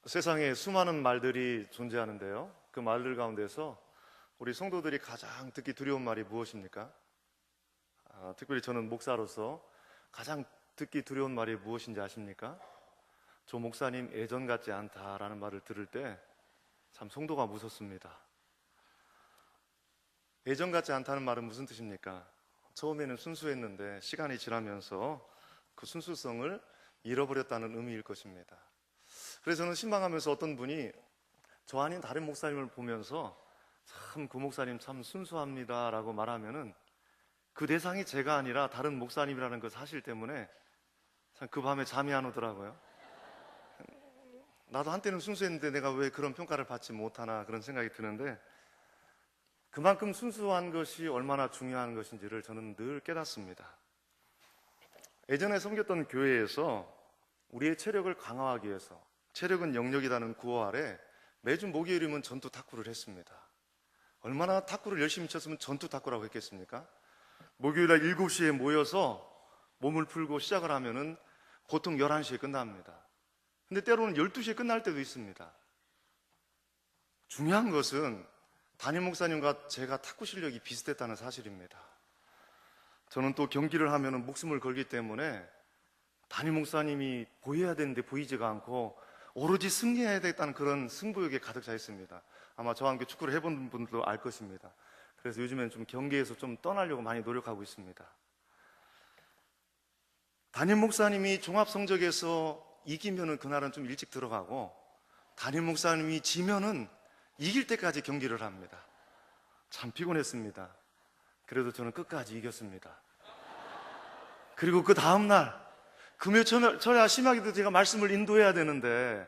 세상에 수많은 말들이 존재하는데요. 그 말들 가운데서 우리 성도들이 가장 듣기 두려운 말이 무엇입니까? 특별히 저는 목사로서 가장 듣기 두려운 말이 무엇인지 아십니까? 저 목사님 예전 같지 않다라는 말을 들을 때 참 성도가 무섭습니다. 예전 같지 않다는 말은 무슨 뜻입니까? 처음에는 순수했는데 시간이 지나면서 그 순수성을 잃어버렸다는 의미일 것입니다. 그래서 저는 신방하면서 어떤 분이 저 아닌 다른 목사님을 보면서 참 그 목사님 참 순수합니다 라고 말하면은 그 대상이 제가 아니라 다른 목사님이라는 그 사실 때문에 참 그 밤에 잠이 안 오더라고요. 나도 한때는 순수했는데 내가 왜 그런 평가를 받지 못하나 그런 생각이 드는데, 그만큼 순수한 것이 얼마나 중요한 것인지를 저는 늘 깨닫습니다. 예전에 섬겼던 교회에서 우리의 체력을 강화하기 위해서, 체력은 영역이라는 구호 아래 매주 목요일이면 전투 탁구를 했습니다. 얼마나 탁구를 열심히 쳤으면 전투 탁구라고 했겠습니까? 목요일날 7시에 모여서 몸을 풀고 시작을 하면은 보통 11시에 끝납니다. 근데 때로는 12시에 끝날 때도 있습니다. 중요한 것은 담임 목사님과 제가 탁구 실력이 비슷했다는 사실입니다. 저는 또 경기를 하면은 목숨을 걸기 때문에 담임 목사님이 보여야 되는데 보이지가 않고 오로지 승리해야 되겠다는 그런 승부욕에 가득 차 있습니다. 아마 저와 함께 축구를 해본 분들도 알 것입니다. 그래서 요즘엔 좀 경기에서 좀 떠나려고 많이 노력하고 있습니다. 담임 목사님이 종합 성적에서 이기면은 그날은 좀 일찍 들어가고, 담임 목사님이 지면은 이길 때까지 경기를 합니다. 참 피곤했습니다. 그래도 저는 끝까지 이겼습니다. 그리고 그 다음날 금요 저야 심하게도 제가 말씀을 인도해야 되는데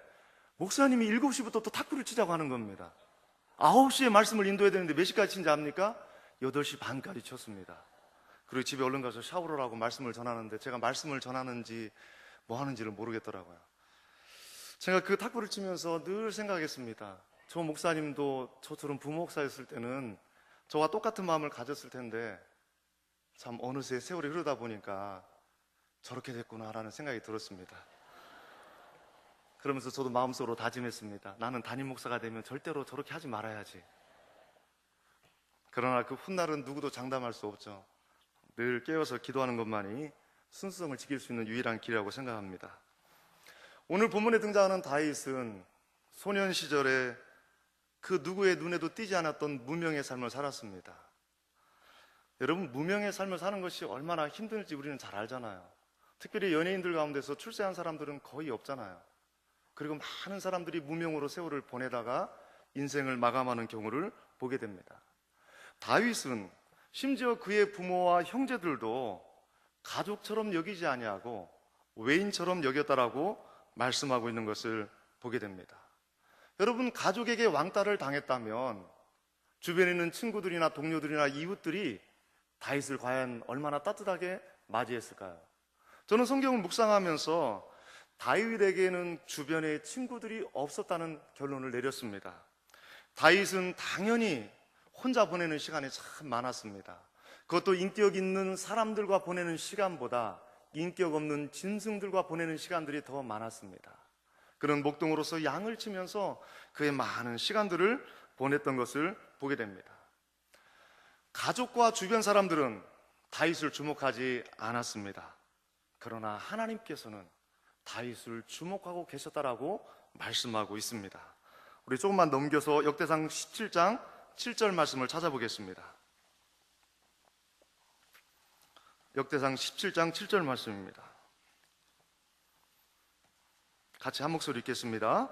목사님이 7시부터 또 탁구를 치자고 하는 겁니다. 9시에 말씀을 인도해야 되는데 몇 시까지 친지 압니까? 8시 반까지 쳤습니다. 그리고 집에 얼른 가서 샤워를 하고 말씀을 전하는데 제가 말씀을 전하는지 뭐 하는지를 모르겠더라고요. 제가 그 탁구를 치면서 늘 생각했습니다. 저 목사님도 저처럼 부목사였을 때는 저와 똑같은 마음을 가졌을 텐데 참 어느새 세월이 흐르다 보니까 저렇게 됐구나라는 생각이 들었습니다. 그러면서 저도 마음속으로 다짐했습니다. 나는 담임 목사가 되면 절대로 저렇게 하지 말아야지. 그러나 그 훗날은 누구도 장담할 수 없죠. 늘 깨어서 기도하는 것만이 순수성을 지킬 수 있는 유일한 길이라고 생각합니다. 오늘 본문에 등장하는 다윗은 소년 시절에 그 누구의 눈에도 띄지 않았던 무명의 삶을 살았습니다. 여러분, 무명의 삶을 사는 것이 얼마나 힘든지 우리는 잘 알잖아요. 특별히 연예인들 가운데서 출세한 사람들은 거의 없잖아요. 그리고 많은 사람들이 무명으로 세월을 보내다가 인생을 마감하는 경우를 보게 됩니다. 다윗은 심지어 그의 부모와 형제들도 가족처럼 여기지 아니하고 외인처럼 여겼다라고 말씀하고 있는 것을 보게 됩니다. 여러분, 가족에게 왕따를 당했다면 주변에 있는 친구들이나 동료들이나 이웃들이 다윗을 과연 얼마나 따뜻하게 맞이했을까요? 저는 성경을 묵상하면서 다윗에게는 주변에 친구들이 없었다는 결론을 내렸습니다. 다윗은 당연히 혼자 보내는 시간이 참 많았습니다. 그것도 인격 있는 사람들과 보내는 시간보다 인격 없는 짐승들과 보내는 시간들이 더 많았습니다. 그런 목동으로서 양을 치면서 그의 많은 시간들을 보냈던 것을 보게 됩니다. 가족과 주변 사람들은 다윗을 주목하지 않았습니다. 그러나 하나님께서는 다윗을 주목하고 계셨다라고 말씀하고 있습니다. 우리 조금만 넘겨서 역대상 17장 7절 말씀을 찾아보겠습니다. 역대상 17장 7절 말씀입니다. 같이 한 목소리 읽겠습니다.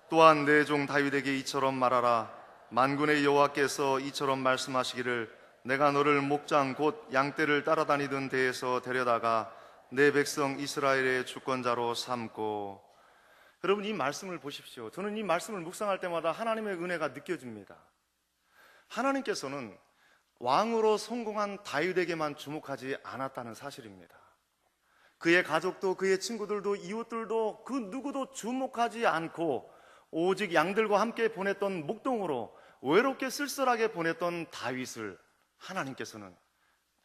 또한 내 종 다윗에게 이처럼 말하라. 만군의 여호와께서 이처럼 말씀하시기를 내가 너를 목장 곧 양떼를 따라다니던 데에서 데려다가 내 백성 이스라엘의 주권자로 삼고. 여러분, 이 말씀을 보십시오. 저는 이 말씀을 묵상할 때마다 하나님의 은혜가 느껴집니다. 하나님께서는 왕으로 성공한 다윗에게만 주목하지 않았다는 사실입니다. 그의 가족도 그의 친구들도 이웃들도 그 누구도 주목하지 않고 오직 양들과 함께 보냈던 목동으로 외롭게 쓸쓸하게 보냈던 다윗을 하나님께서는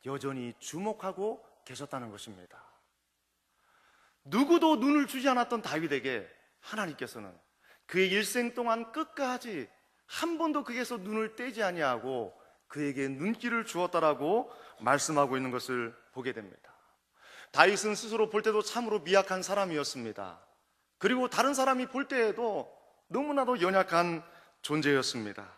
여전히 주목하고 계셨다는 것입니다. 누구도 눈을 주지 않았던 다윗에게 하나님께서는 그의 일생 동안 끝까지 한 번도 그에게서 눈을 떼지 아니하고 그에게 눈길을 주었다라고 말씀하고 있는 것을 보게 됩니다. 다윗은 스스로 볼 때도 참으로 미약한 사람이었습니다. 그리고 다른 사람이 볼 때에도 너무나도 연약한 존재였습니다.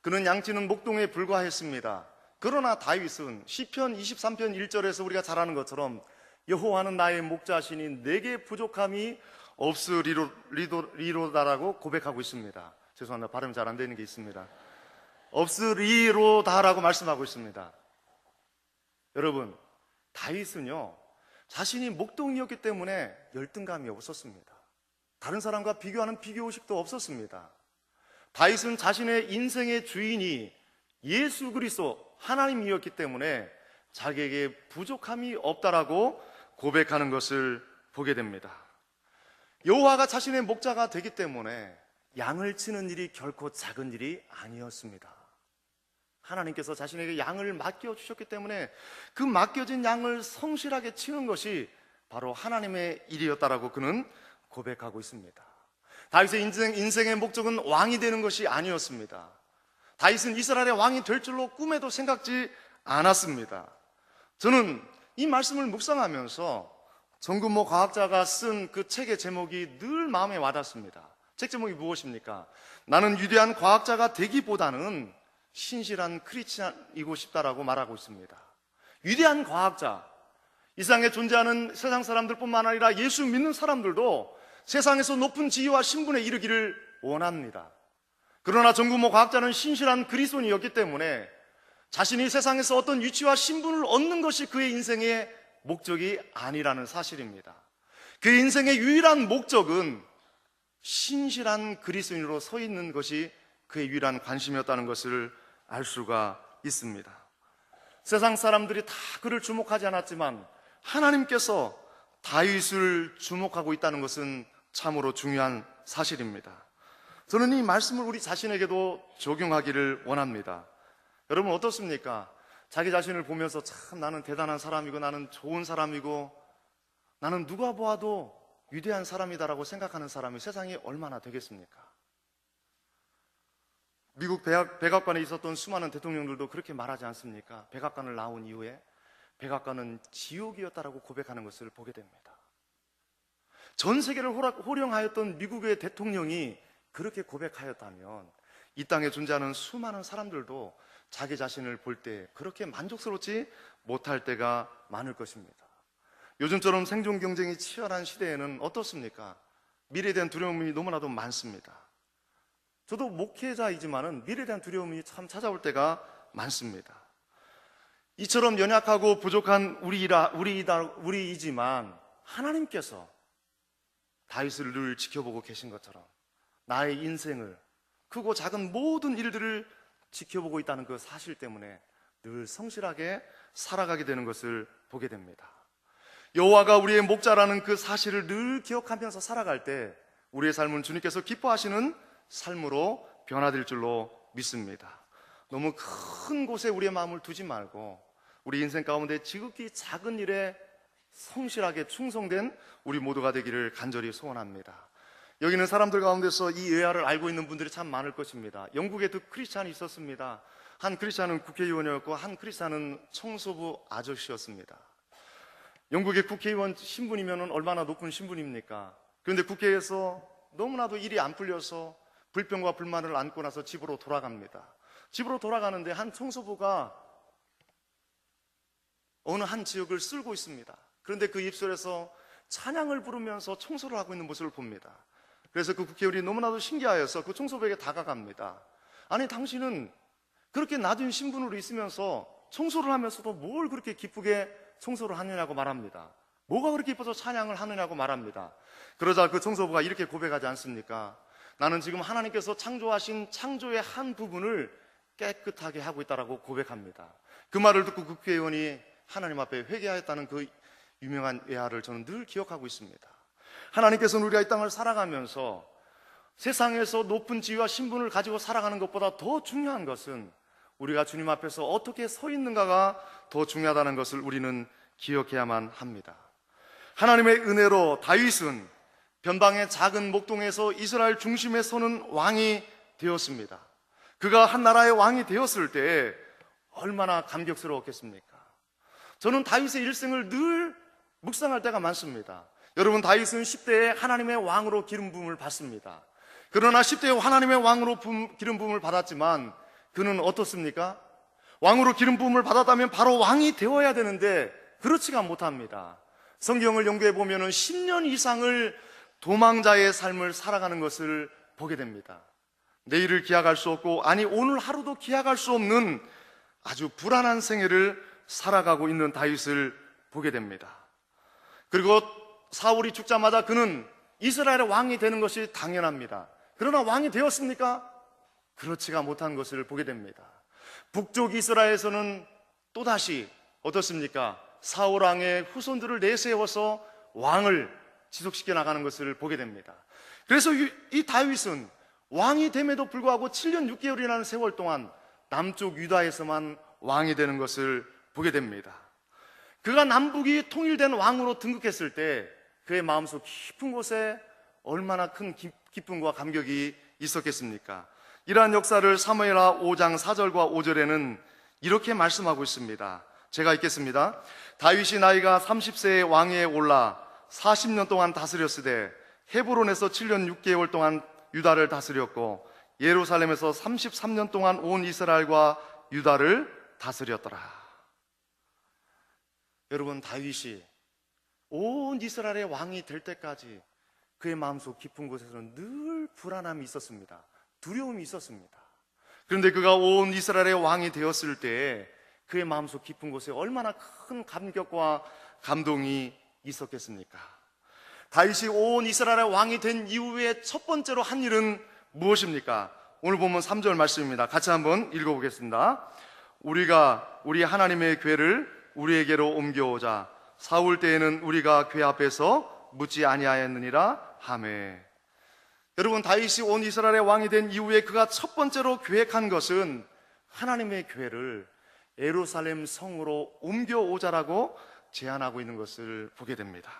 그는 양치는 목동에 불과했습니다. 그러나 다윗은 시편 23편 1절에서 우리가 잘 아는 것처럼 여호와는 나의 목자시니 내게 부족함이 없으리로다라고 고백하고 있습니다. 죄송합니다. 발음 잘 안 되는 게 있습니다. 없으리로다라고 말씀하고 있습니다. 여러분, 다윗은요, 자신이 목동이었기 때문에 열등감이 없었습니다. 다른 사람과 비교하는 비교의식도 없었습니다. 다윗은 자신의 인생의 주인이 예수 그리스도 하나님이었기 때문에 자기에게 부족함이 없다라고 고백하는 것을 보게 됩니다. 여호와가 자신의 목자가 되기 때문에 양을 치는 일이 결코 작은 일이 아니었습니다. 하나님께서 자신에게 양을 맡겨주셨기 때문에 그 맡겨진 양을 성실하게 치는 것이 바로 하나님의 일이었다라고 그는 고백하고 있습니다. 다윗의 인생의 목적은 왕이 되는 것이 아니었습니다. 다윗은 이스라엘의 왕이 될 줄로 꿈에도 생각지 않았습니다. 저는 이 말씀을 묵상하면서 정근모 과학자가 쓴 그 책의 제목이 늘 마음에 와닿습니다. 책 제목이 무엇입니까? 나는 위대한 과학자가 되기보다는 신실한 크리스찬이고 싶다라고 말하고 있습니다. 위대한 과학자, 이 세상에 존재하는 세상 사람들뿐만 아니라 예수 믿는 사람들도 세상에서 높은 지위와 신분에 이르기를 원합니다. 그러나 정근모 과학자는 신실한 그리스도인이었기 때문에 자신이 세상에서 어떤 위치와 신분을 얻는 것이 그의 인생의 목적이 아니라는 사실입니다. 그의 인생의 유일한 목적은 신실한 그리스도인으로 서 있는 것이 그의 유일한 관심이었다는 것을 알 수가 있습니다. 세상 사람들이 다 그를 주목하지 않았지만 하나님께서 다윗을 주목하고 있다는 것은 참으로 중요한 사실입니다. 저는 이 말씀을 우리 자신에게도 적용하기를 원합니다. 여러분 어떻습니까? 자기 자신을 보면서 참 나는 대단한 사람이고 나는 좋은 사람이고 나는 누가 보아도 위대한 사람이다라고 생각하는 사람이 세상에 얼마나 되겠습니까? 미국 백악관에 있었던 수많은 대통령들도 그렇게 말하지 않습니까? 백악관을 나온 이후에 백악관은 지옥이었다라고 고백하는 것을 보게 됩니다. 전 세계를 호령하였던 미국의 대통령이 그렇게 고백하였다면 이 땅에 존재하는 수많은 사람들도 자기 자신을 볼 때 그렇게 만족스럽지 못할 때가 많을 것입니다. 요즘처럼 생존 경쟁이 치열한 시대에는 어떻습니까? 미래에 대한 두려움이 너무나도 많습니다. 저도 목회자이지만은 미래에 대한 두려움이 참 찾아올 때가 많습니다. 이처럼 연약하고 부족한 우리이지만 하나님께서 다윗을 늘 지켜보고 계신 것처럼 나의 인생을 크고 작은 모든 일들을 지켜보고 있다는 그 사실 때문에 늘 성실하게 살아가게 되는 것을 보게 됩니다. 여호와가 우리의 목자라는 그 사실을 늘 기억하면서 살아갈 때 우리의 삶은 주님께서 기뻐하시는 삶으로 변화될 줄로 믿습니다. 너무 큰 곳에 우리의 마음을 두지 말고 우리 인생 가운데 지극히 작은 일에 성실하게 충성된 우리 모두가 되기를 간절히 소원합니다. 여기 있는 사람들 가운데서 이 예화를 알고 있는 분들이 참 많을 것입니다. 영국에도 크리스찬이 있었습니다. 한 크리스찬은 국회의원이었고 한 크리스찬은 청소부 아저씨였습니다. 영국의 국회의원 신분이면 얼마나 높은 신분입니까? 그런데 국회에서 너무나도 일이 안 풀려서 불평과 불만을 안고 나서 집으로 돌아갑니다. 집으로 돌아가는데 한 청소부가 어느 한 지역을 쓸고 있습니다. 그런데 그 입술에서 찬양을 부르면서 청소를 하고 있는 모습을 봅니다. 그래서 그 국회의원이 너무나도 신기하여서 그 청소부에게 다가갑니다. 아니 당신은 그렇게 낮은 신분으로 있으면서 청소를 하면서도 뭘 그렇게 기쁘게 청소를 하느냐고 말합니다. 뭐가 그렇게 기뻐서 찬양을 하느냐고 말합니다. 그러자 그 청소부가 이렇게 고백하지 않습니까? 나는 지금 하나님께서 창조하신 창조의 한 부분을 깨끗하게 하고 있다라고 고백합니다. 그 말을 듣고 국회의원이 하나님 앞에 회개하였다는 그 유명한 예화를 저는 늘 기억하고 있습니다. 하나님께서는 우리가 이 땅을 살아가면서 세상에서 높은 지위와 신분을 가지고 살아가는 것보다 더 중요한 것은 우리가 주님 앞에서 어떻게 서 있는가가 더 중요하다는 것을 우리는 기억해야만 합니다. 하나님의 은혜로 다윗은 변방의 작은 목동에서 이스라엘 중심에 서는 왕이 되었습니다. 그가 한 나라의 왕이 되었을 때 얼마나 감격스러웠겠습니까? 저는 다윗의 일생을 늘 묵상할 때가 많습니다. 여러분, 다윗은 10대에 하나님의 왕으로 기름 부음을 받습니다. 그러나 10대에 하나님의 왕으로 기름 부음을 받았지만 그는 어떻습니까? 왕으로 기름 부음을 받았다면 바로 왕이 되어야 되는데 그렇지가 못합니다. 성경을 연구해 보면 10년 이상을 도망자의 삶을 살아가는 것을 보게 됩니다. 내일을 기약할 수 없고, 아니 오늘 하루도 기약할 수 없는 아주 불안한 생애를 살아가고 있는 다윗을 보게 됩니다. 그리고 사울이 죽자마자 그는 이스라엘의 왕이 되는 것이 당연합니다. 그러나 왕이 되었습니까? 그렇지가 못한 것을 보게 됩니다. 북쪽 이스라엘에서는 또다시 어떻습니까? 사울 왕의 후손들을 내세워서 왕을 지속시켜 나가는 것을 보게 됩니다. 그래서 이 다윗은 왕이 됨에도 불구하고 7년 6개월이라는 세월 동안 남쪽 유다에서만 왕이 되는 것을 보게 됩니다. 그가 남북이 통일된 왕으로 등극했을 때 그의 마음속 깊은 곳에 얼마나 큰 기쁨과 감격이 있었겠습니까? 이러한 역사를 사무엘하 5장 4절과 5절에는 이렇게 말씀하고 있습니다. 제가 읽겠습니다. 다윗이 나이가 30세의 왕위에 올라 40년 동안 다스렸으되 헤브론에서 7년 6개월 동안 유다를 다스렸고 예루살렘에서 33년 동안 온 이스라엘과 유다를 다스렸더라. 여러분, 다윗이 온 이스라엘의 왕이 될 때까지 그의 마음속 깊은 곳에서는 늘 불안함이 있었습니다. 두려움이 있었습니다. 그런데 그가 온 이스라엘의 왕이 되었을 때 그의 마음속 깊은 곳에 얼마나 큰 감격과 감동이 있었겠습니까? 다윗이 온 이스라엘의 왕이 된 이후에 첫 번째로 한 일은 무엇입니까? 오늘 보면 3절 말씀입니다. 같이 한번 읽어보겠습니다. 우리가 우리 하나님의 궤를 우리에게로 옮겨오자. 사울 때에는 우리가 궤 앞에서 묻지 아니하였느니라 하매. 여러분, 다윗이 온 이스라엘의 왕이 된 이후에 그가 첫 번째로 계획한 것은 하나님의 궤를 예루살렘 성으로 옮겨오자라고 제안하고 있는 것을 보게 됩니다.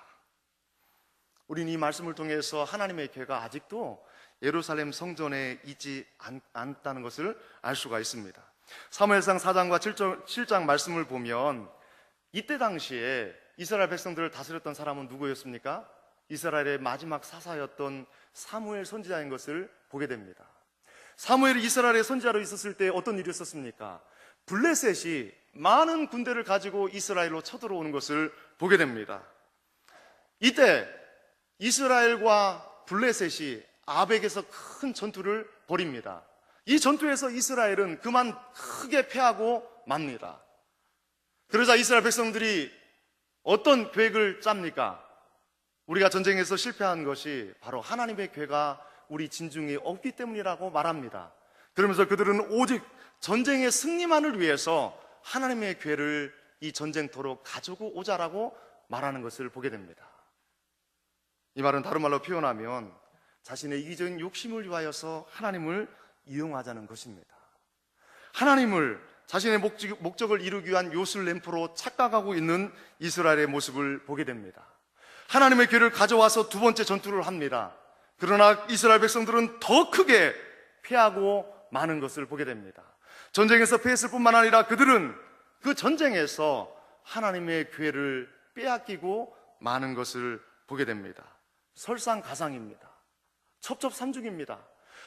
우리는 이 말씀을 통해서 하나님의 궤가 아직도 예루살렘 성전에 있지 않다는 것을 알 수가 있습니다. 사무엘상 4장과 7장 말씀을 보면 이때 당시에 이스라엘 백성들을 다스렸던 사람은 누구였습니까? 이스라엘의 마지막 사사였던 사무엘 선지자인 것을 보게 됩니다. 사무엘이 이스라엘의 선지자로 있었을 때 어떤 일이 있었습니까? 블레셋이 많은 군대를 가지고 이스라엘로 쳐들어오는 것을 보게 됩니다. 이때 이스라엘과 블레셋이 아벡에서 큰 전투를 벌입니다. 이 전투에서 이스라엘은 그만 크게 패하고 맙니다. 그러자 이스라엘 백성들이 어떤 계획을 짭니까? 우리가 전쟁에서 실패한 것이 바로 하나님의 궤가 우리 진중에 없기 때문이라고 말합니다. 그러면서 그들은 오직 전쟁의 승리만을 위해서 하나님의 궤를 이 전쟁터로 가지고 오자라고 말하는 것을 보게 됩니다. 이 말은 다른 말로 표현하면 자신의 이기적인 욕심을 위하여서 하나님을 이용하자는 것입니다. 하나님을 자신의 목적을 이루기 위한 요술램프로 착각하고 있는 이스라엘의 모습을 보게 됩니다. 하나님의 궤를 가져와서 두 번째 전투를 합니다. 그러나 이스라엘 백성들은 더 크게 패하고 마는 것을 보게 됩니다. 전쟁에서 패했을 뿐만 아니라 그들은 그 전쟁에서 하나님의 궤를 빼앗기고 마는 것을 보게 됩니다. 설상가상입니다. 첩첩산중입니다.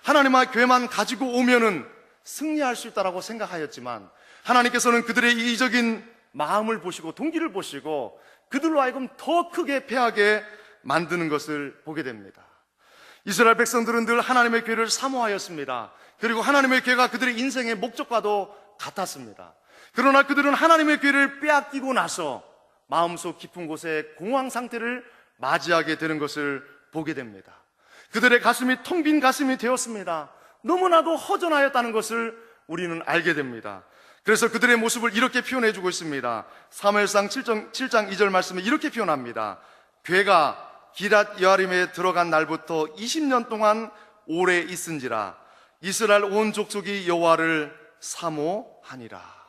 하나님의 궤만 가지고 오면은 승리할 수 있다라고 생각하였지만 하나님께서는 그들의 이기적인 마음을 보시고 동기를 보시고 그들로 하여금 더 크게 패하게 만드는 것을 보게 됩니다. 이스라엘 백성들은 늘 하나님의 궤를 사모하였습니다. 그리고 하나님의 궤가 그들의 인생의 목적과도 같았습니다. 그러나 그들은 하나님의 궤를 빼앗기고 나서 마음속 깊은 곳에 공황 상태를 맞이하게 되는 것을 보게 됩니다. 그들의 가슴이 텅 빈 가슴이 되었습니다. 너무나도 허전하였다는 것을 우리는 알게 됩니다. 그래서 그들의 모습을 이렇게 표현해 주고 있습니다. 사무엘상 7장 2절 말씀에 이렇게 표현합니다. 궤가 기랏 여아림에 들어간 날부터 20년 동안 오래 있은지라 이스라엘 온 족속이 여호와를 사모하니라.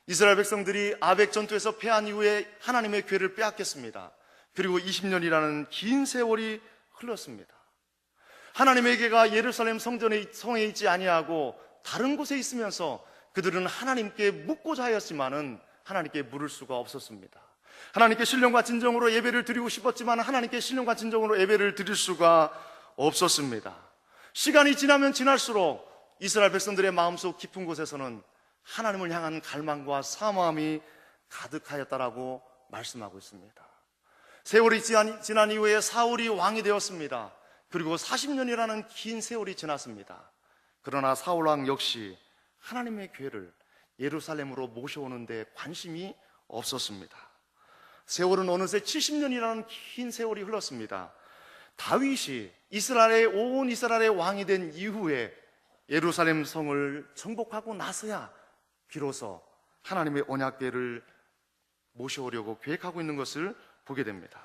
이스라엘 백성들이 아벡 전투에서 패한 이후에 하나님의 궤를 빼앗겼습니다. 그리고 20년이라는 긴 세월이 흘렀습니다. 하나님에게가 예루살렘 성에 있지 아니하고 다른 곳에 있으면서 그들은 하나님께 묻고자 하였지만은 하나님께 물을 수가 없었습니다. 하나님께 신령과 진정으로 예배를 드리고 싶었지만 하나님께 신령과 진정으로 예배를 드릴 수가 없었습니다. 시간이 지나면 지날수록 이스라엘 백성들의 마음속 깊은 곳에서는 하나님을 향한 갈망과 사모함이 가득하였다라고 말씀하고 있습니다. 세월이 지난 이후에 사울이 왕이 되었습니다. 그리고 40년이라는 긴 세월이 지났습니다. 그러나 사울 왕 역시 하나님의 괴를 예루살렘으로 모셔오는데 관심이 없었습니다. 세월은 어느새 70년이라는 긴 세월이 흘렀습니다. 다윗이 온 이스라엘의 왕이 된 이후에 예루살렘 성을 정복하고 나서야 비로소 하나님의 언약궤를 모셔오려고 계획하고 있는 것을 보게 됩니다.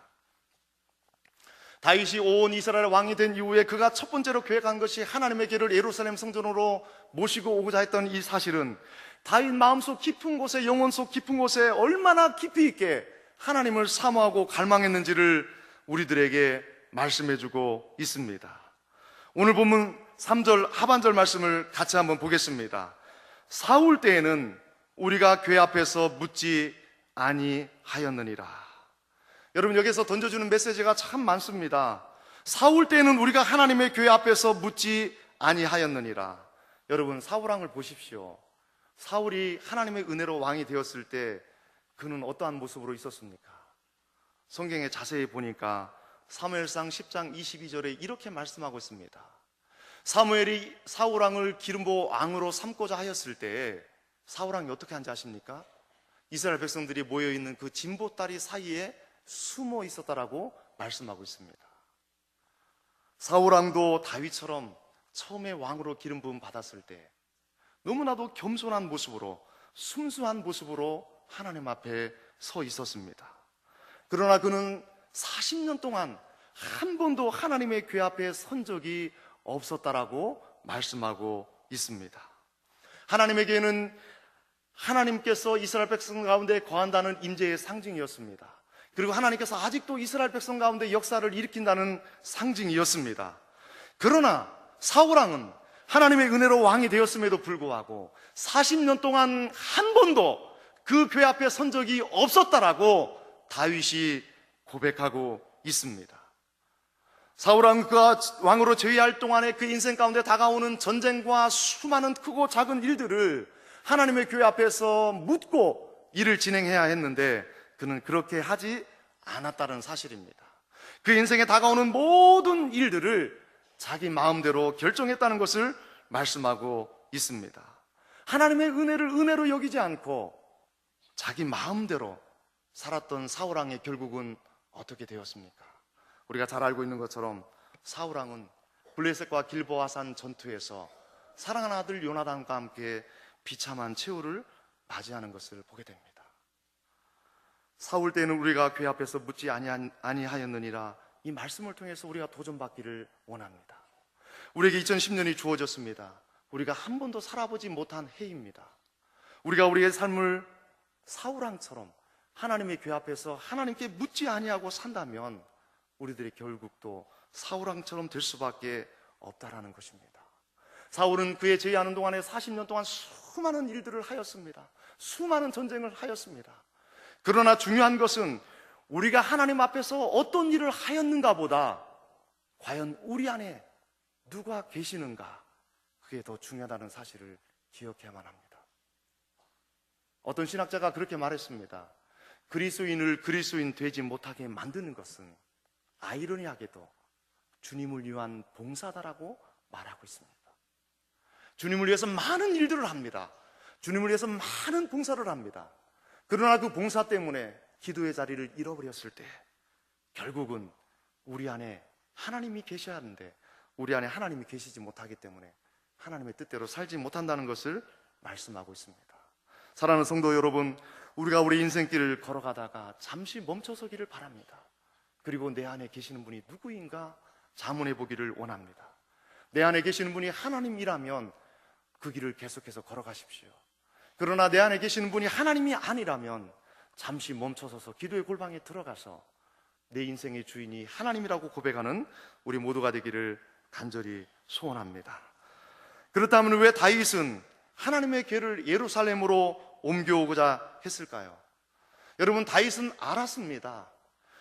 다윗이 온 이스라엘 왕이 된 이후에 그가 첫 번째로 계획한 것이 하나님의 궤를 예루살렘 성전으로 모시고 오고자 했던 이 사실은 다윗 마음속 깊은 곳에, 영혼 속 깊은 곳에 얼마나 깊이 있게 하나님을 사모하고 갈망했는지를 우리들에게 말씀해주고 있습니다. 오늘 본문 3절 하반절 말씀을 같이 한번 보겠습니다. 사울 때에는 우리가 궤 앞에서 묻지 아니하였느니라. 여러분, 여기서 던져주는 메시지가 참 많습니다. 사울 때에는 우리가 하나님의 궤 앞에서 묻지 아니하였느니라. 여러분, 사울 왕을 보십시오. 사울이 하나님의 은혜로 왕이 되었을 때 그는 어떠한 모습으로 있었습니까? 성경에 자세히 보니까 사무엘상 10장 22절에 이렇게 말씀하고 있습니다. 사무엘이 사울 왕을 기름 부어 왕으로 삼고자 하였을 때 사울 왕이 어떻게 한지 아십니까? 이스라엘 백성들이 모여있는 그 진보다리 사이에 숨어 있었다라고 말씀하고 있습니다. 사울 왕도 다윗처럼 처음에 왕으로 기름 부음 받았을 때 너무나도 겸손한 모습으로, 순수한 모습으로 하나님 앞에 서 있었습니다. 그러나 그는 40년 동안 한 번도 하나님의 궤 앞에 선 적이 없었다라고 말씀하고 있습니다. 하나님에게는 하나님께서 이스라엘 백성 가운데 거한다는 임재의 상징이었습니다. 그리고 하나님께서 아직도 이스라엘 백성 가운데 역사를 일으킨다는 상징이었습니다. 그러나 사울 왕은 하나님의 은혜로 왕이 되었음에도 불구하고 40년 동안 한 번도 그 궤 앞에 선 적이 없었다라고 다윗이 고백하고 있습니다. 사울 왕은 그가 왕으로 제위할 동안에 그 인생 가운데 다가오는 전쟁과 수많은 크고 작은 일들을 하나님의 궤 앞에서 묻고 일을 진행해야 했는데 그는 그렇게 하지 않았다는 사실입니다. 그 인생에 다가오는 모든 일들을 자기 마음대로 결정했다는 것을 말씀하고 있습니다. 하나님의 은혜를 은혜로 여기지 않고 자기 마음대로 살았던 사울 왕의 결국은 어떻게 되었습니까? 우리가 잘 알고 있는 것처럼 사울 왕은 블레셋과 길보아산 전투에서 사랑하는 아들 요나단과 함께 비참한 최후를 맞이하는 것을 보게 됩니다. 사울 때는 우리가 궤 앞에서 묻지 아니하였느니라, 이 말씀을 통해서 우리가 도전받기를 원합니다. 우리에게 2010년이 주어졌습니다. 우리가 한 번도 살아보지 못한 해입니다. 우리가 우리의 삶을 사울 왕처럼 하나님의 궤 앞에서 하나님께 묻지 아니하고 산다면 우리들의 결국도 사울 왕처럼 될 수밖에 없다라는 것입니다. 사울은 그의 제위하는 동안에 40년 동안 수많은 일들을 하였습니다. 수많은 전쟁을 하였습니다. 그러나 중요한 것은 우리가 하나님 앞에서 어떤 일을 하였는가 보다 과연 우리 안에 누가 계시는가, 그게 더 중요하다는 사실을 기억해야만 합니다. 어떤 신학자가 그렇게 말했습니다. 그리스도인을 그리스도인 되지 못하게 만드는 것은 아이러니하게도 주님을 위한 봉사다라고 말하고 있습니다. 주님을 위해서 많은 일들을 합니다. 주님을 위해서 많은 봉사를 합니다. 그러나 그 봉사 때문에 기도의 자리를 잃어버렸을 때 결국은 우리 안에 하나님이 계셔야 하는데 우리 안에 하나님이 계시지 못하기 때문에 하나님의 뜻대로 살지 못한다는 것을 말씀하고 있습니다. 사랑하는 성도 여러분, 우리가 우리 인생길을 걸어가다가 잠시 멈춰서기를 바랍니다. 그리고 내 안에 계시는 분이 누구인가 자문해 보기를 원합니다. 내 안에 계시는 분이 하나님이라면 그 길을 계속해서 걸어가십시오. 그러나 내 안에 계시는 분이 하나님이 아니라면 잠시 멈춰서서 기도의 골방에 들어가서 내 인생의 주인이 하나님이라고 고백하는 우리 모두가 되기를 간절히 소원합니다. 그렇다면 왜 다윗은 하나님의 궤를 예루살렘으로 옮겨오고자 했을까요? 여러분, 다윗은 알았습니다.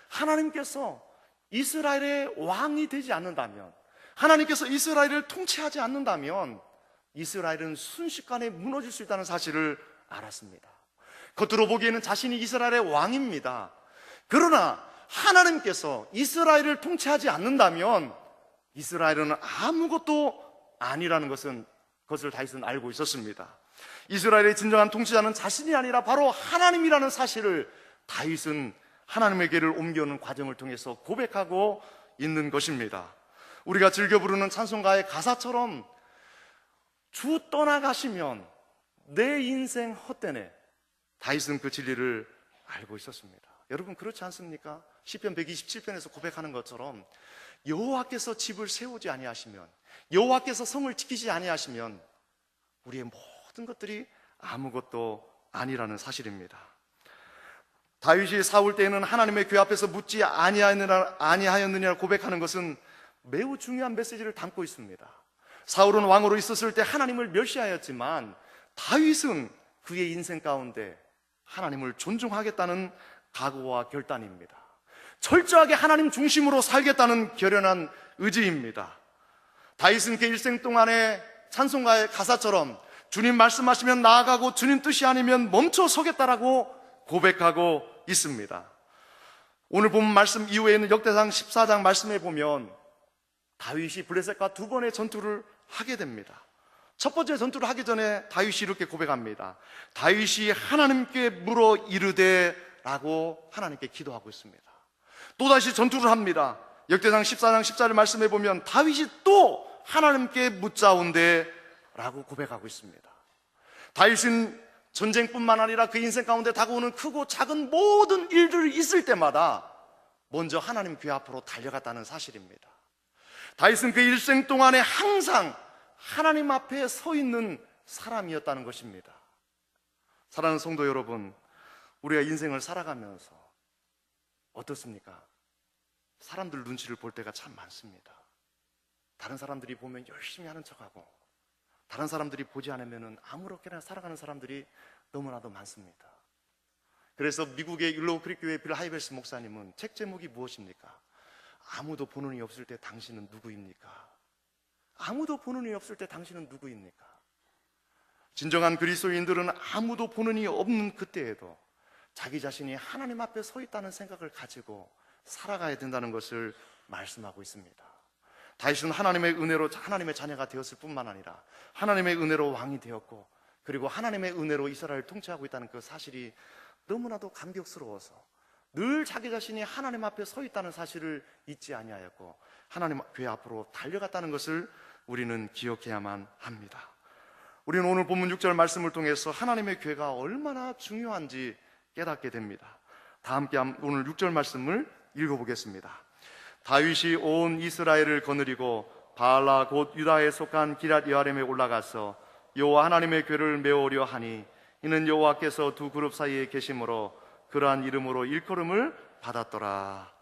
하나님께서 이스라엘의 왕이 되지 않는다면, 하나님께서 이스라엘을 통치하지 않는다면 이스라엘은 순식간에 무너질 수 있다는 사실을 알았습니다. 겉으로 보기에는 자신이 이스라엘의 왕입니다. 그러나 하나님께서 이스라엘을 통치하지 않는다면 이스라엘은 아무것도 아니라는 것을 다윗은 알고 있었습니다. 이스라엘의 진정한 통치자는 자신이 아니라 바로 하나님이라는 사실을 다윗은 하나님의 궤를 옮겨오는 과정을 통해서 고백하고 있는 것입니다. 우리가 즐겨 부르는 찬송가의 가사처럼 주 떠나가시면 내 인생 헛되네. 다윗은 그 진리를 알고 있었습니다. 여러분, 그렇지 않습니까? 시편 127편에서 고백하는 것처럼 여호와께서 집을 세우지 아니하시면, 여호와께서 성을 지키지 아니하시면 우리의 모든 것들이 아무것도 아니라는 사실입니다. 다윗이 사울 때에는 하나님의 궤 앞에서 묻지 아니하였느냐 고백하는 것은 매우 중요한 메시지를 담고 있습니다. 사울은 왕으로 있었을 때 하나님을 멸시하였지만 다윗은 그의 인생 가운데 하나님을 존중하겠다는 각오와 결단입니다. 철저하게 하나님 중심으로 살겠다는 결연한 의지입니다. 다윗은 그 일생 동안의 찬송가의 가사처럼 주님 말씀하시면 나아가고 주님 뜻이 아니면 멈춰 서겠다라고 고백하고 있습니다. 오늘 본 말씀 이후에 있는 역대상 14장 말씀에 보면 다윗이 블레셋과 두 번의 전투를 하게 됩니다. 첫 번째 전투를 하기 전에 다윗이 이렇게 고백합니다. 다윗이 하나님께 물어 이르되 라고 하나님께 기도하고 있습니다. 또다시 전투를 합니다. 역대상 14장 14절 말씀에 보면 다윗이 또 하나님께 묻자온대 라고 고백하고 있습니다. 다윗은 전쟁뿐만 아니라 그 인생 가운데 다가오는 크고 작은 모든 일들이 있을 때마다 먼저 하나님 궤 앞으로 달려갔다는 사실입니다. 다윗은 그 일생 동안에 항상 하나님 앞에 서 있는 사람이었다는 것입니다. 사랑하는 성도 여러분, 우리가 인생을 살아가면서 어떻습니까? 사람들 눈치를 볼 때가 참 많습니다. 다른 사람들이 보면 열심히 하는 척하고 다른 사람들이 보지 않으면 아무렇게나 살아가는 사람들이 너무나도 많습니다. 그래서 미국의 율로우 크릭 교회 빌 하이베스 목사님은 책 제목이 무엇입니까? 아무도 보는 이 없을 때 당신은 누구입니까? 아무도 보는 이 없을 때 당신은 누구입니까? 진정한 그리스도인들은 아무도 보는 이 없는 그때에도 자기 자신이 하나님 앞에 서 있다는 생각을 가지고 살아가야 된다는 것을 말씀하고 있습니다. 다윗은 하나님의 은혜로 하나님의 자녀가 되었을 뿐만 아니라 하나님의 은혜로 왕이 되었고, 그리고 하나님의 은혜로 이스라엘을 통치하고 있다는 그 사실이 너무나도 감격스러워서 늘 자기 자신이 하나님 앞에 서 있다는 사실을 잊지 아니하였고 하나님 궤 앞으로 달려갔다는 것을 우리는 기억해야만 합니다. 우리는 오늘 본문 6절 말씀을 통해서 하나님의 궤가 얼마나 중요한지 깨닫게 됩니다. 다 함께 오늘 6절 말씀을 읽어보겠습니다. 다윗이 온 이스라엘을 거느리고 바알라 곧 유다에 속한 기럇 여아림에 올라가서 여호와 하나님의 궤를 메우려 하니 이는 여호와께서 두 그룹 사이에 계심으로 그러한 이름으로 일컬음을 받았더라.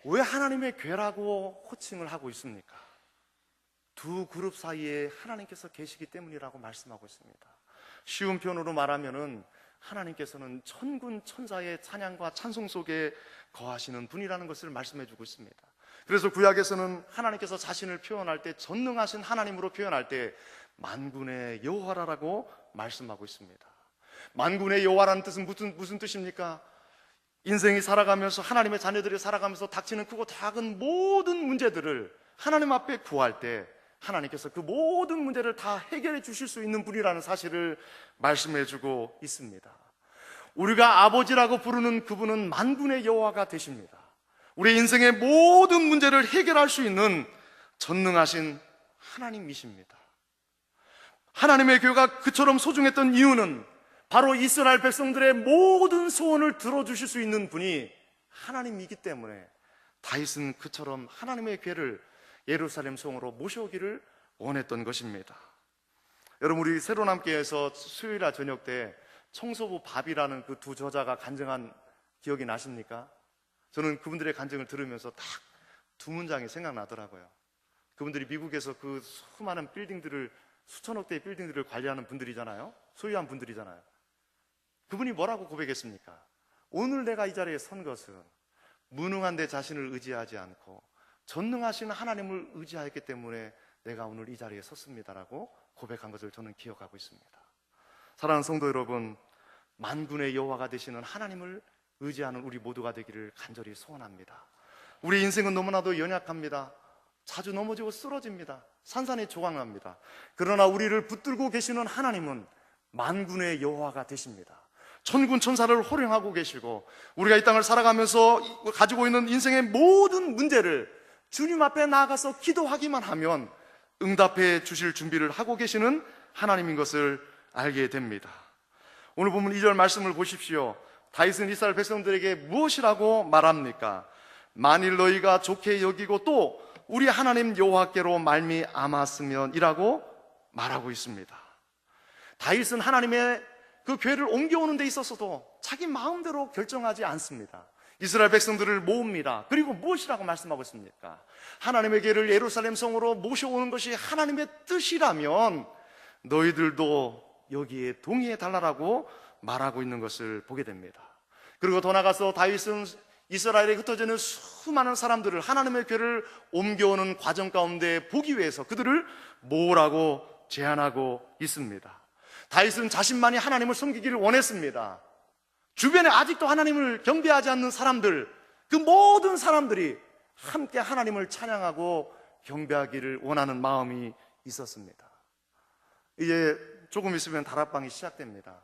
왜 하나님의 궤라고 호칭을 하고 있습니까? 두 그룹 사이에 하나님께서 계시기 때문이라고 말씀하고 있습니다. 쉬운 표현으로 말하면은 하나님께서는 천군 천사의 찬양과 찬송 속에 거하시는 분이라는 것을 말씀해 주고 있습니다. 그래서 구약에서는 하나님께서 자신을 표현할 때 전능하신 하나님으로 표현할 때 만군의 여호와라고 말씀하고 있습니다. 만군의 여호와라는 뜻은 무슨 뜻입니까? 인생이 살아가면서 하나님의 자녀들이 살아가면서 닥치는 크고 작은 모든 문제들을 하나님 앞에 구할 때 하나님께서 그 모든 문제를 다 해결해 주실 수 있는 분이라는 사실을 말씀해 주고 있습니다. 우리가 아버지라고 부르는 그분은 만군의 여호와가 되십니다. 우리 인생의 모든 문제를 해결할 수 있는 전능하신 하나님이십니다. 하나님의 교회가 그처럼 소중했던 이유는 바로 이스라엘 백성들의 모든 소원을 들어주실 수 있는 분이 하나님이기 때문에 다윗은 그처럼 하나님의 궤를 예루살렘 성으로 모셔오기를 원했던 것입니다. 여러분, 우리 새로남교회에서 수요일날 저녁 때 청소부 밥이라는 그 두 저자가 간증한 기억이 나십니까? 저는 그분들의 간증을 들으면서 딱 두 문장이 생각나더라고요. 그분들이 미국에서 그 수많은 빌딩들을, 수천억 대의 빌딩들을 관리하는 분들이잖아요. 소유한 분들이잖아요. 그분이 뭐라고 고백했습니까? 오늘 내가 이 자리에 선 것은 무능한 내 자신을 의지하지 않고 전능하신 하나님을 의지하였기 때문에 내가 오늘 이 자리에 섰습니다라고 고백한 것을 저는 기억하고 있습니다. 사랑하는 성도 여러분, 만군의 여호와가 되시는 하나님을 의지하는 우리 모두가 되기를 간절히 소원합니다. 우리 인생은 너무나도 연약합니다. 자주 넘어지고 쓰러집니다. 산산이 조각납니다. 그러나 우리를 붙들고 계시는 하나님은 만군의 여호와가 되십니다. 천군 천사를 호령하고 계시고, 우리가 이 땅을 살아가면서 가지고 있는 인생의 모든 문제를 주님 앞에 나아가서 기도하기만 하면 응답해 주실 준비를 하고 계시는 하나님인 것을 알게 됩니다. 오늘 보면 2절 말씀을 보십시오. 다윗은 이스라엘 백성들에게 무엇이라고 말합니까? 만일 너희가 좋게 여기고 또 우리 하나님 여호와께로 말미암았으면 이라고 말하고 있습니다. 다윗은 하나님의 그 교회를 옮겨오는 데 있어서도 자기 마음대로 결정하지 않습니다. 이스라엘 백성들을 모읍니다. 그리고 무엇이라고 말씀하고 있습니까? 하나님의 교회를 예루살렘 성으로 모셔오는 것이 하나님의 뜻이라면 너희들도 여기에 동의해 달라고 말하고 있는 것을 보게 됩니다. 그리고 더 나아가서 다윗은 이스라엘에 흩어져 있는 수많은 사람들을 하나님의 교회를 옮겨오는 과정 가운데 보기 위해서 그들을 모으라고 제안하고 있습니다. 다윗은 자신만이 하나님을 섬기기를 원했습니다. 주변에 아직도 하나님을 경배하지 않는 사람들, 그 모든 사람들이 함께 하나님을 찬양하고 경배하기를 원하는 마음이 있었습니다. 이제 조금 있으면 다락방이 시작됩니다.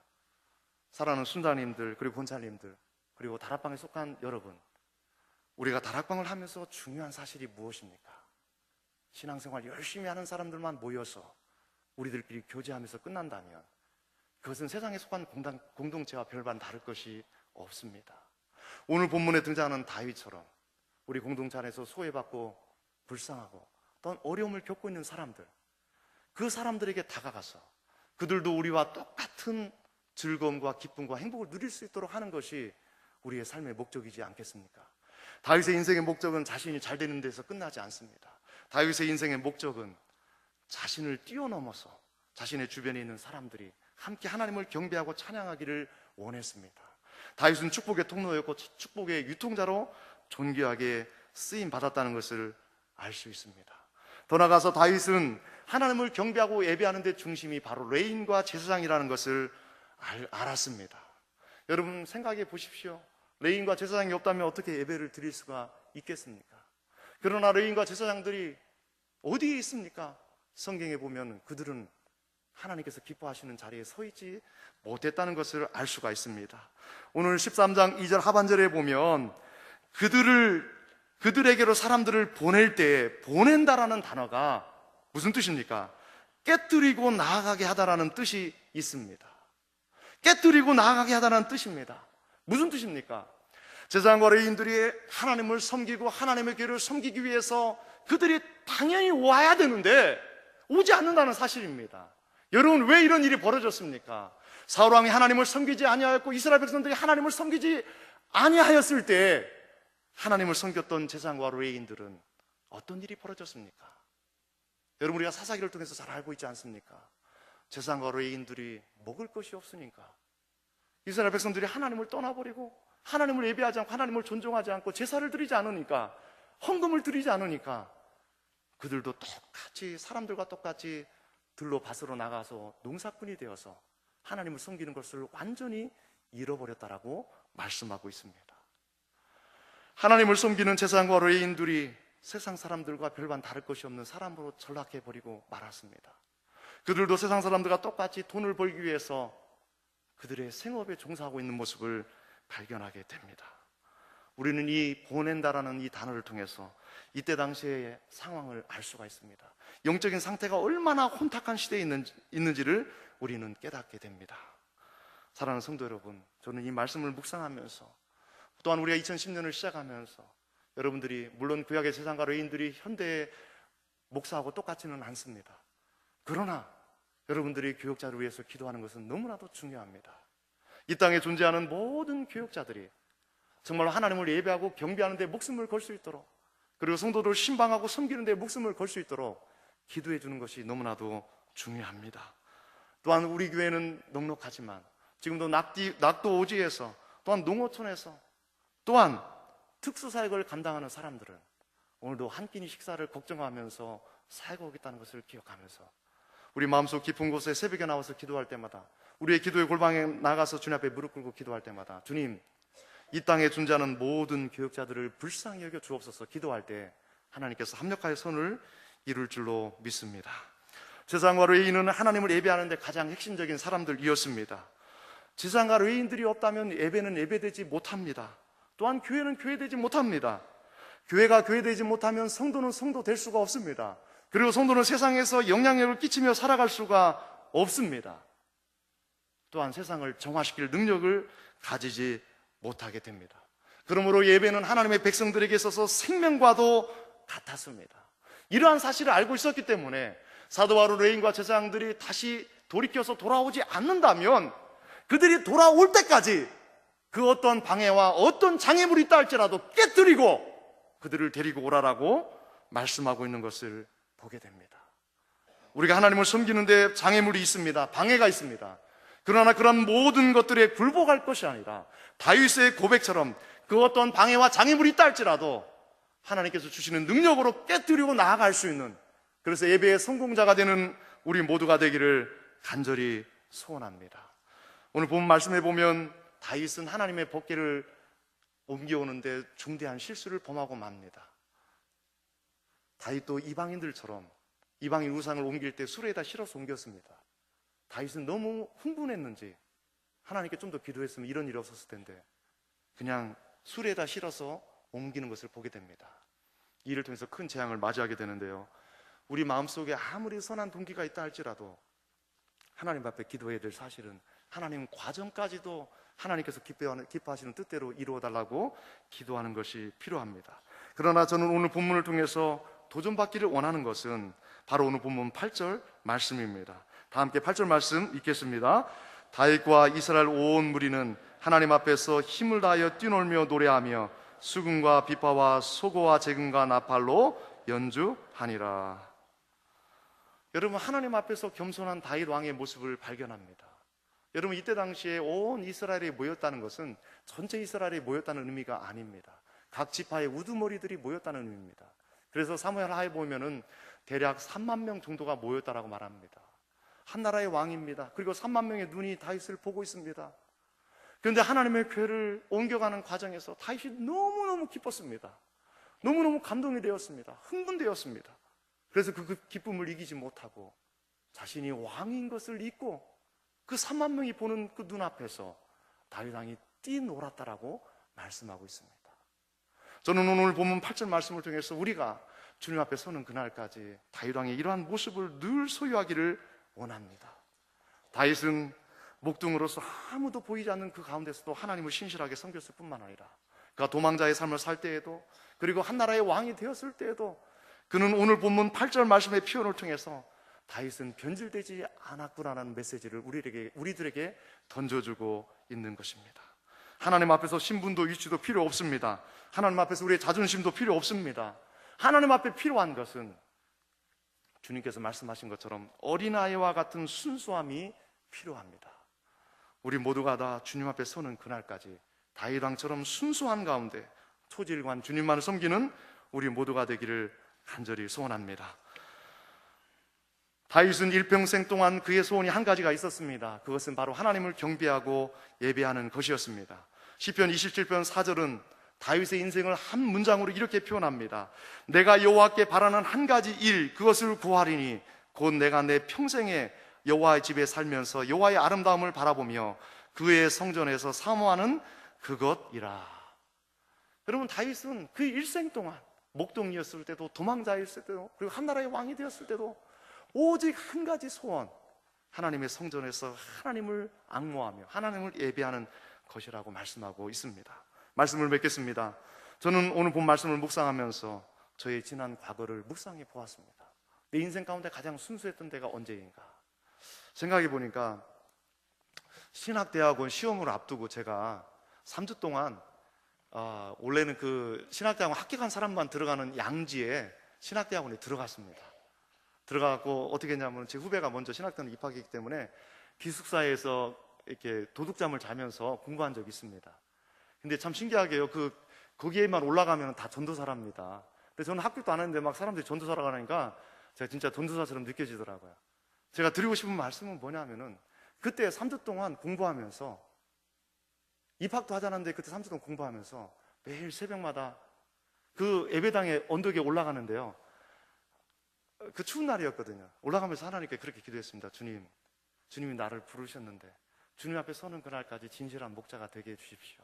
사랑하는 순자님들, 그리고 권사님들, 그리고 다락방에 속한 여러분, 우리가 다락방을 하면서 중요한 사실이 무엇입니까? 신앙생활 열심히 하는 사람들만 모여서 우리들끼리 교제하면서 끝난다면 그것은 세상에 속한 공동체와 별반 다를 것이 없습니다. 오늘 본문에 등장하는 다윗처럼 우리 공동체 안에서 소외받고 불쌍하고 또한 어려움을 겪고 있는 사람들, 그 사람들에게 다가가서 그들도 우리와 똑같은 즐거움과 기쁨과 행복을 누릴 수 있도록 하는 것이 우리의 삶의 목적이지 않겠습니까? 다윗의 인생의 목적은 자신이 잘 되는 데서 끝나지 않습니다. 다윗의 인생의 목적은 자신을 뛰어넘어서 자신의 주변에 있는 사람들이 함께 하나님을 경배하고 찬양하기를 원했습니다. 다윗은 축복의 통로였고 축복의 유통자로 존귀하게 쓰임 받았다는 것을 알 수 있습니다. 더 나아가서 다윗은 하나님을 경배하고 예배하는 데 중심이 바로 레인과 제사장이라는 것을 알았습니다. 여러분 생각해 보십시오. 레인과 제사장이 없다면 어떻게 예배를 드릴 수가 있겠습니까? 그러나 레인과 제사장들이 어디에 있습니까? 성경에 보면 그들은 하나님께서 기뻐하시는 자리에 서 있지 못했다는 것을 알 수가 있습니다. 오늘 13장 2절 하반절에 보면 그들에게로 사람들을 보낼 때 보낸다라는 단어가 무슨 뜻입니까? 깨뜨리고 나아가게 하다라는 뜻이 있습니다. 깨뜨리고 나아가게 하다라는 뜻입니다. 무슨 뜻입니까? 제사장과 레위인들이 하나님을 섬기고 하나님의 교회를 섬기기 위해서 그들이 당연히 와야 되는데 오지 않는다는 사실입니다. 여러분, 왜 이런 일이 벌어졌습니까? 사울 왕이 하나님을 섬기지 아니하였고 이스라엘 백성들이 하나님을 섬기지 아니하였을 때 하나님을 섬겼던 제사장과 레위인들은 어떤 일이 벌어졌습니까? 여러분, 우리가 사사기를 통해서 잘 알고 있지 않습니까? 제사장과 레위인들이 먹을 것이 없으니까 이스라엘 백성들이 하나님을 떠나버리고 하나님을 예배하지 않고 하나님을 존중하지 않고 제사를 드리지 않으니까, 헌금을 드리지 않으니까 그들도 똑같이 사람들과 똑같이 들로 밭으로 나가서 농사꾼이 되어서 하나님을 섬기는 것을 완전히 잃어버렸다라고 말씀하고 있습니다. 하나님을 섬기는 제사장과 레위인들이 세상 사람들과 별반 다를 것이 없는 사람으로 전락해버리고 말았습니다. 그들도 세상 사람들과 똑같이 돈을 벌기 위해서 그들의 생업에 종사하고 있는 모습을 발견하게 됩니다. 우리는 이 보낸다라는 이 단어를 통해서 이때 당시의 상황을 알 수가 있습니다. 영적인 상태가 얼마나 혼탁한 시대에 있는지를 우리는 깨닫게 됩니다. 사랑하는 성도 여러분, 저는 이 말씀을 묵상하면서 또한 우리가 2010년을 시작하면서 여러분들이 물론 구약의 제사장과 레위인들이 현대의 목사하고 똑같지는 않습니다. 그러나 여러분들이 교역자를 위해서 기도하는 것은 너무나도 중요합니다. 이 땅에 존재하는 모든 교역자들이 정말로 하나님을 예배하고 경배하는 데 목숨을 걸 수 있도록, 그리고 성도들을 신방하고 섬기는 데 목숨을 걸 수 있도록 기도해 주는 것이 너무나도 중요합니다. 또한 우리 교회는 넉넉하지만 지금도 낙도 오지에서, 또한 농어촌에서, 또한 특수사역을 감당하는 사람들은 오늘도 한 끼니 식사를 걱정하면서 살고 오겠다는 것을 기억하면서 우리 마음속 깊은 곳에 새벽에 나와서 기도할 때마다, 우리의 기도의 골방에 나가서 주님 앞에 무릎 꿇고 기도할 때마다, 주님, 이 땅에 존재하는 모든 교역자들을 불쌍히 여겨 주옵소서 기도할 때 하나님께서 합력하여 손을 이룰 줄로 믿습니다. 제사장과 레위인은 하나님을 예배하는 데 가장 핵심적인 사람들이었습니다. 제사장과 레위인들이 없다면 예배는 예배되지 못합니다. 또한 교회는 교회되지 못합니다. 교회가 교회되지 못하면 성도는 성도 될 수가 없습니다. 그리고 성도는 세상에서 영향력을 끼치며 살아갈 수가 없습니다. 또한 세상을 정화시킬 능력을 가지지 못하게 됩니다. 그러므로 예배는 하나님의 백성들에게 있어서 생명과도 같았습니다. 이러한 사실을 알고 있었기 때문에 사도 바울, 레위인과 제사장들이 다시 돌이켜서 돌아오지 않는다면 그들이 돌아올 때까지 그 어떤 방해와 어떤 장애물이 있다 할지라도 깨뜨리고 그들을 데리고 오라라고 말씀하고 있는 것을 보게 됩니다. 우리가 하나님을 섬기는데 장애물이 있습니다. 방해가 있습니다. 그러나 그런 모든 것들에 굴복할 것이 아니라 다윗의 고백처럼 그 어떤 방해와 장애물이 있다 할지라도 하나님께서 주시는 능력으로 깨뜨리고 나아갈 수 있는, 그래서 예배의 성공자가 되는 우리 모두가 되기를 간절히 소원합니다. 오늘 본 말씀에 보면 다윗은 하나님의 법궤를 옮겨오는데 중대한 실수를 범하고 맙니다. 다윗도 이방인들처럼 이방인 우상을 옮길 때 수레에다 실어서 옮겼습니다. 다윗은 너무 흥분했는지 하나님께 좀 더 기도했으면 이런 일이 없었을 텐데 그냥 수레에다 실어서 옮기는 것을 보게 됩니다. 이 일을 통해서 큰 재앙을 맞이하게 되는데요, 우리 마음속에 아무리 선한 동기가 있다 할지라도 하나님 앞에 기도해야 될 사실은 하나님 과정까지도 하나님께서 기뻐하시는 뜻대로 이루어달라고 기도하는 것이 필요합니다. 그러나 저는 오늘 본문을 통해서 도전받기를 원하는 것은 바로 오늘 본문 8절 말씀입니다. 다 함께 8절 말씀 읽겠습니다. 다윗과 이스라엘 온 무리는 하나님 앞에서 힘을 다하여 뛰놀며 노래하며 수금과 비파와 소고와 재금과 나팔로 연주하니라. 여러분, 하나님 앞에서 겸손한 다윗 왕의 모습을 발견합니다. 여러분, 이때 당시에 온 이스라엘이 모였다는 것은 전체 이스라엘이 모였다는 의미가 아닙니다. 각 지파의 우두머리들이 모였다는 의미입니다. 그래서 사무엘 하에 보면은 대략 3만 명 정도가 모였다라고 말합니다. 한 나라의 왕입니다. 그리고 3만 명의 눈이 다윗을 보고 있습니다. 그런데 하나님의 교회를 옮겨가는 과정에서 다윗이 너무너무 기뻤습니다. 너무너무 감동이 되었습니다. 흥분되었습니다. 그래서 그 기쁨을 이기지 못하고 자신이 왕인 것을 잊고 그 3만 명이 보는 그 눈앞에서 다윗 왕이 뛰놀았다라고 말씀하고 있습니다. 저는 오늘 본문 8절 말씀을 통해서 우리가 주님 앞에 서는 그날까지 다윗 왕의 이러한 모습을 늘 소유하기를 원합니다. 다윗은 목둥으로서 아무도 보이지 않는 그 가운데서도 하나님을 신실하게 섬겼을 뿐만 아니라 그가 도망자의 삶을 살 때에도, 그리고 한 나라의 왕이 되었을 때에도 그는 오늘 본문 8절 말씀의 표현을 통해서 다윗은 변질되지 않았구나라는 메시지를 우리들에게 던져주고 있는 것입니다. 하나님 앞에서 신분도 위치도 필요 없습니다. 하나님 앞에서 우리의 자존심도 필요 없습니다. 하나님 앞에 필요한 것은 주님께서 말씀하신 것처럼 어린아이와 같은 순수함이 필요합니다. 우리 모두가 다 주님 앞에 서는 그날까지 다윗 왕처럼 순수한 가운데 초질관 주님만을 섬기는 우리 모두가 되기를 간절히 소원합니다. 다윗은 일평생 동안 그의 소원이 한 가지가 있었습니다. 그것은 바로 하나님을 경배하고 예배하는 것이었습니다. 시편 27편 4절은 다윗의 인생을 한 문장으로 이렇게 표현합니다. 내가 여호와께 바라는 한 가지 일, 그것을 구하리니 곧 내가 내 평생에 여호와의 집에 살면서 여호와의 아름다움을 바라보며 그의 성전에서 사모하는 그것이라. 여러분, 다윗은 그 일생 동안 목동이었을 때도, 도망자였을 때도, 그리고 한 나라의 왕이 되었을 때도 오직 한 가지 소원, 하나님의 성전에서 하나님을 앙모하며 하나님을 예배하는 것이라고 말씀하고 있습니다. 말씀을 맺겠습니다. 저는 오늘 본 말씀을 묵상하면서 저의 지난 과거를 묵상해 보았습니다. 내 인생 가운데 가장 순수했던 때가 언제인가 생각해 보니까 신학대학원 시험을 앞두고 제가 3주 동안 원래는 그 신학대학원 합격한 사람만 들어가는 양지에 신학대학원에 들어갔습니다. 들어가고 어떻게 했냐면 제 후배가 먼저 신학대학원 입학했기 때문에 기숙사에서 이렇게 도둑잠을 자면서 공부한 적이 있습니다. 근데 참 신기하게요. 거기에만 올라가면 다 전도사랍니다. 근데 저는 합격도 안 했는데 막 사람들이 전도사라고 하니까 제가 진짜 전도사처럼 느껴지더라고요. 제가 드리고 싶은 말씀은 뭐냐면은 그때 3주 동안 공부하면서 입학도 하지 않았는데 그때 3주 동안 공부하면서 매일 새벽마다 그 예배당에 언덕에 올라가는데요. 그 추운 날이었거든요. 올라가면서 하나님께 그렇게 기도했습니다. 주님이 나를 부르셨는데 주님 앞에 서는 그날까지 진실한 목자가 되게 해주십시오.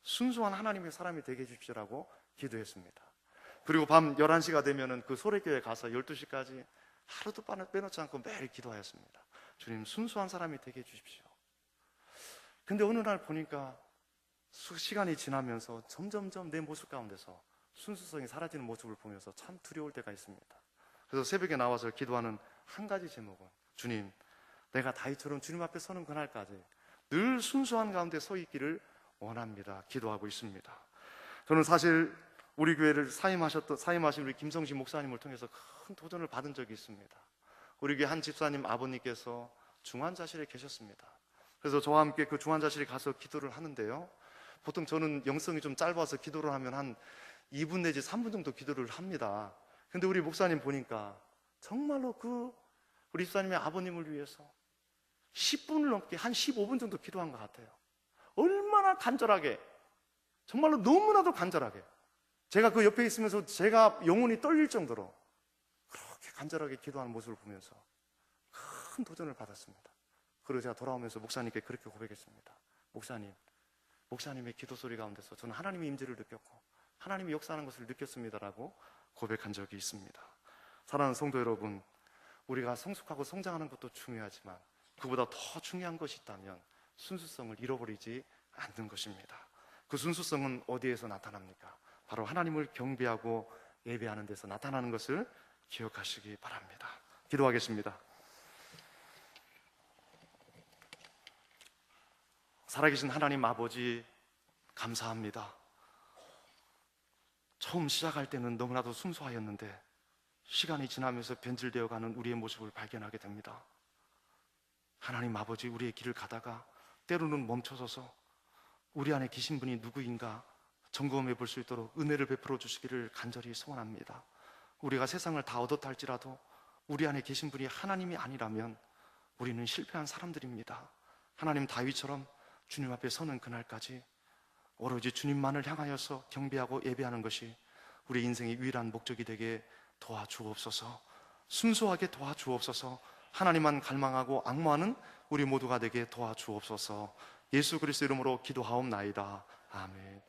순수한 하나님의 사람이 되게 해주십시오라고 기도했습니다. 그리고 밤 11시가 되면은 그 소래교회 가서 12시까지 하루도 빼놓지 않고 매일 기도하였습니다. 주님, 순수한 사람이 되게 해주십시오. 근데 어느 날 보니까 시간이 지나면서 점점점 내 모습 가운데서 순수성이 사라지는 모습을 보면서 참 두려울 때가 있습니다. 그래서 새벽에 나와서 기도하는 한 가지 제목은 주님, 내가 다윗처럼 주님 앞에 서는 그날까지 늘 순수한 가운데 서 있기를 원합니다. 기도하고 있습니다. 저는 사실 우리 교회를 사임하신 우리 김성신 목사님을 통해서 큰 도전을 받은 적이 있습니다. 우리 교회 한 집사님 아버님께서 중환자실에 계셨습니다. 그래서 저와 함께 그 중환자실에 가서 기도를 하는데요. 보통 저는 영성이 좀 짧아서 기도를 하면 한 2분 내지 3분 정도 기도를 합니다. 근데 우리 목사님 보니까 정말로 우리 집사님의 아버님을 위해서 10분을 넘게 한 15분 정도 기도한 것 같아요. 얼마나 간절하게, 정말로 너무나도 간절하게, 제가 그 옆에 있으면서 제가 영혼이 떨릴 정도로 그렇게 간절하게 기도하는 모습을 보면서 큰 도전을 받았습니다. 그리고 제가 돌아오면서 목사님께 그렇게 고백했습니다. 목사님의 기도 소리 가운데서 저는 하나님의 임재를 느꼈고 하나님이 역사하는 것을 느꼈습니다라고 고백한 적이 있습니다. 사랑하는 성도 여러분, 우리가 성숙하고 성장하는 것도 중요하지만 그보다 더 중요한 것이 있다면 순수성을 잃어버리지 않는 것입니다. 그 순수성은 어디에서 나타납니까? 바로 하나님을 경배하고 예배하는 데서 나타나는 것을 기억하시기 바랍니다. 기도하겠습니다. 살아계신 하나님 아버지, 감사합니다. 처음 시작할 때는 너무나도 순수하였는데 시간이 지나면서 변질되어가는 우리의 모습을 발견하게 됩니다. 하나님 아버지, 우리의 길을 가다가 때로는 멈춰서서 우리 안에 계신 분이 누구인가 점검해 볼 수 있도록 은혜를 베풀어 주시기를 간절히 소원합니다. 우리가 세상을 다 얻었다 할지라도 우리 안에 계신 분이 하나님이 아니라면 우리는 실패한 사람들입니다. 하나님 다윗처럼 주님 앞에 서는 그날까지 오로지 주님만을 향하여서 경배하고 예배하는 것이 우리 인생의 유일한 목적이 되게 도와주옵소서. 순수하게 도와주옵소서. 하나님만 갈망하고 앙모하는 우리 모두가 되게 도와주옵소서. 예수 그리스도 이름으로 기도하옵나이다. 아멘.